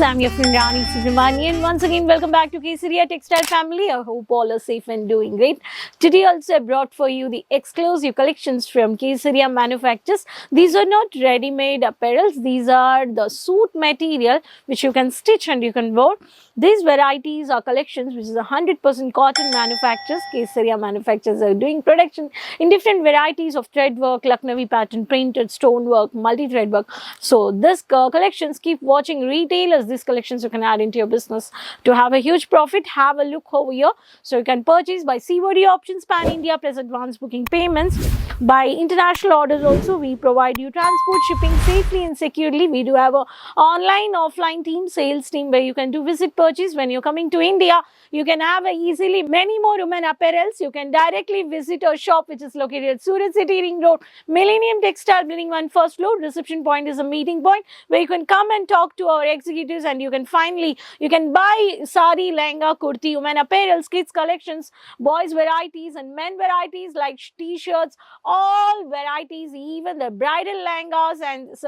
I'm your friend Rani Subramanian. Once again, welcome back to Kesaria Textile Family. I hope all are safe and doing great. Today also I brought for you the exclusive collections from Kesaria Manufactures. These are not ready-made apparels. These are the suit material which you can stitch and you can wear. These varieties are collections which is 100% cotton manufacturers. Kesaria Manufacturers are doing production in different varieties of thread work, Lucknowi pattern, printed, stone work, multi-thread work. So this collections, keep watching retailers. These collections you can add into your business to have a huge profit. Have a look over here. So you can purchase by COD options, pan India plus advance booking payments. By international orders also, we provide you transport, shipping safely and securely. We do have a online, offline team, sales team where you can do visit purchase. When you're coming to India, you can have easily many more women apparels. You can directly visit our shop which is located at Surat City Ring Road, Millennium Textile Building 1 first floor. Reception point is a meeting point where you can come and talk to our executives, and you can buy sari, lehenga, kurti, women apparels, kids collections, boys varieties and men varieties like t-shirts, all varieties, even the bridal lehengas and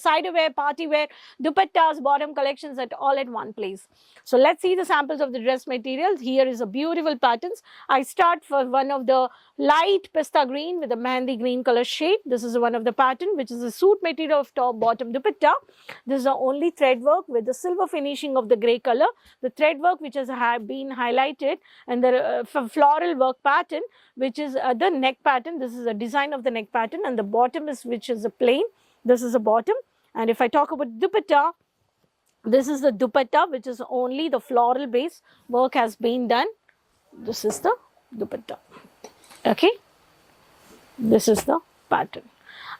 side wear, party wear, dupattas, bottom collections at all at one place. So let's see the samples of the dress materials. Here is a beautiful patterns. I start for one of the light pista green with a mehndi green color shade. This is one of the pattern which is a suit material of top bottom dupatta. This is the only thread work with the silver finishing of the grey color. The thread work which has been highlighted, and the floral work pattern which is the neck pattern. This is a design of the neck pattern, and the bottom is which is a plain. This is a bottom. And if I talk about dupatta, this is the dupatta which is only the floral base work has been done. This is the dupatta. Okay, this is the pattern.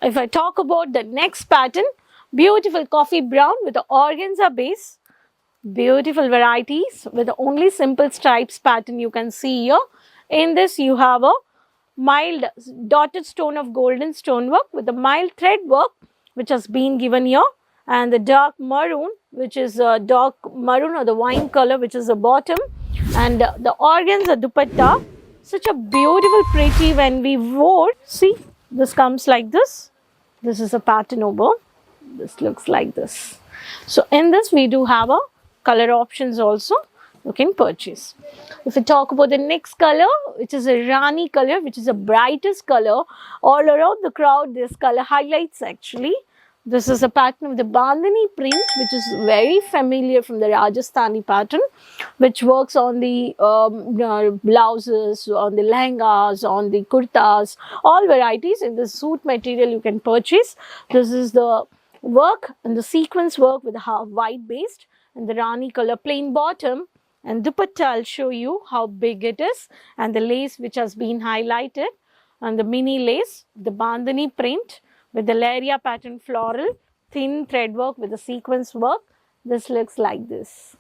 If I talk about the next pattern, beautiful coffee brown with the organza base, beautiful varieties with the only simple stripes pattern you can see here. In this you have a mild dotted stone of golden stonework with the mild thread work which has been given here, and the dark maroon which is a dark maroon or the wine color which is the bottom, and the organza dupatta. Such a beautiful pretty when we wore. See, this comes like this. This is a pattern over. This looks like this. So in this we do have a color options also you can purchase. If we talk about the next color, which is a Rani color, which is the brightest color, all around the crowd this color highlights actually. This is a pattern of the bandhani print which is very familiar from the Rajasthani pattern, which works on the blouses, on the lehengas, on the kurtas, all varieties. In the suit material you can purchase. This is the work and the sequence work with a half white based and the Rani color plain bottom, and dupatta I'll show you how big it is, and the lace which has been highlighted, and the mini lace, the bandhani print with the Laria pattern floral, thin thread work with the sequence work. This looks like this.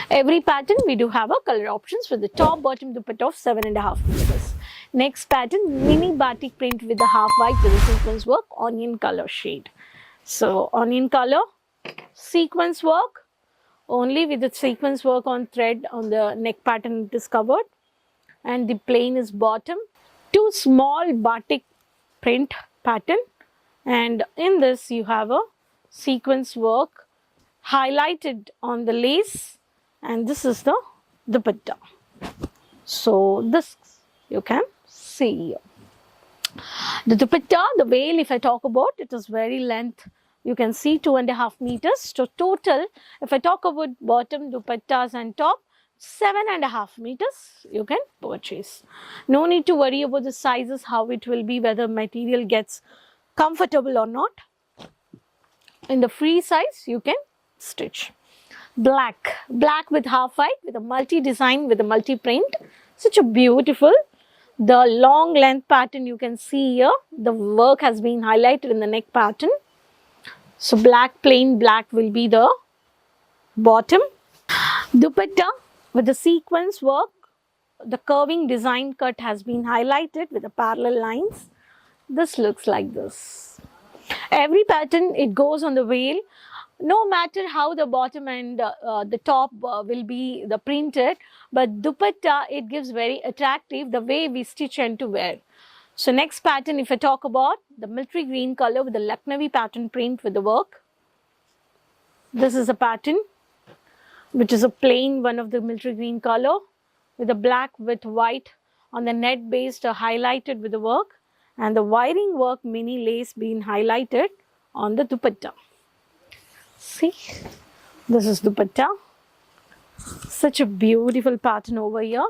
Every pattern we do have a color options for the top bottom dupatta of 7.5 meters. Next pattern, mini batik print with the half white with the sequence work, onion color shade. So onion color, sequence work, only with the sequence work on thread on the neck pattern it is covered, and the plain is bottom. Two small batik print pattern, and in this you have a sequence work highlighted on the lace, and this is the dupatta. So this you can see here. The dupatta, the veil if I talk about, it is very length. You can see 2.5 meters. So total, if I talk about bottom dupattas and top, 7.5 meters you can purchase. No need to worry about the sizes, how it will be, whether material gets comfortable or not. In the free size you can stitch. Black with half white with a multi design with a multi print. Such a beautiful, the long length pattern you can see here. The work has been highlighted in the neck pattern. So black, plain black will be the bottom. Dupatta, with the sequence work. The curving design cut has been highlighted with the parallel lines. This looks like this. Every pattern, it goes on the veil. No matter how the bottom and the top will be the printed, but dupatta, it gives very attractive the way we stitch and to wear. So next pattern, if I talk about the military green color with the Lucknowi pattern print with the work. This is a pattern which is a plain one of the military green color with the black with white on the net based highlighted with the work, and the wiring work mini lace being highlighted on the dupatta. See, this is dupatta. Such a beautiful pattern over here.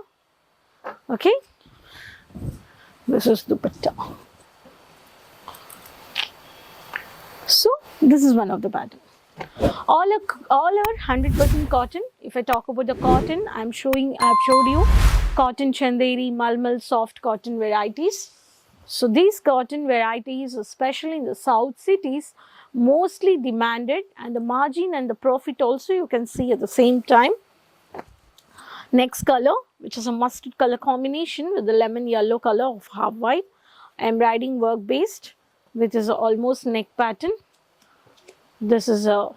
Okay, this is dupatta. So this is one of the pattern. All are 100% cotton. If I talk about the cotton, I've showed you cotton chanderi, malmal, soft cotton varieties. So these cotton varieties, especially in the south cities, mostly demanded, and the margin and the profit also you can see at the same time. Next color, which is a mustard color combination with the lemon yellow color of half white, embroidering work based, which is almost neck pattern. This is a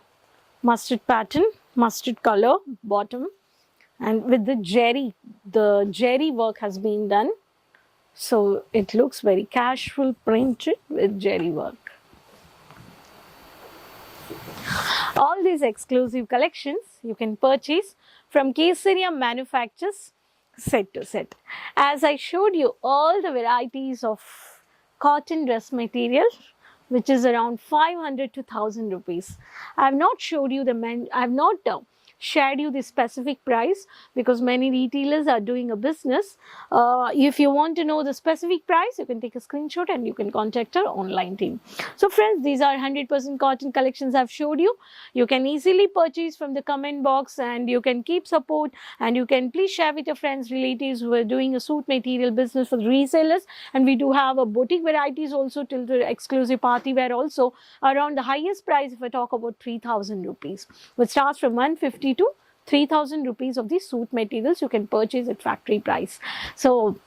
mustard pattern, mustard color bottom, and with the jerry work has been done. So it looks very casual, printed with jerry work. All these exclusive collections you can purchase from Kesaria Manufactures set to set. As I showed you all the varieties of cotton dress material, which is around 500 to 1000 rupees. I have not showed you I have not shared you the specific price because many retailers are doing a business. If you want to know the specific price, you can take a screenshot and you can contact our online team. So friends, these are 100% cotton collections I've showed you. You can easily purchase from the comment box, and you can keep support, and you can please share with your friends, relatives who are doing a suit material business for the resellers. And we do have a boutique varieties also till the exclusive party wear also around the highest price if I talk about 3000 rupees, which starts from 150 to 3000 rupees of the suit materials you can purchase at factory price. So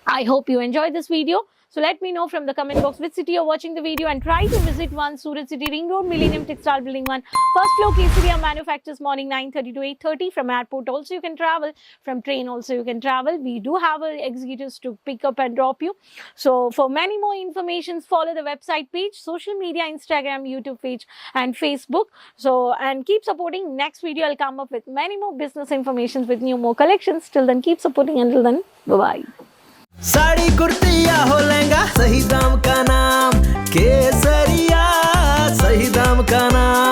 I hope you enjoyed this video. So let me know from the comment box which city you're watching the video, and try to visit one Surat City Ring Road, Millennium Textile Building 1, first floor, Kesaria Manufactures, morning 9:30 to 8:30. From airport also you can travel, from train also you can travel. We do have our executives to pick up and drop you. So for many more information, follow the website page, social media, Instagram, YouTube page and Facebook. So, and keep supporting. Next video I'll come up with many more business information with new more collections. Till then, keep supporting. Until then, bye-bye. Sari kurti या हो लहंगा, सही दाम का नाम केसरिया, सही दाम का नाम।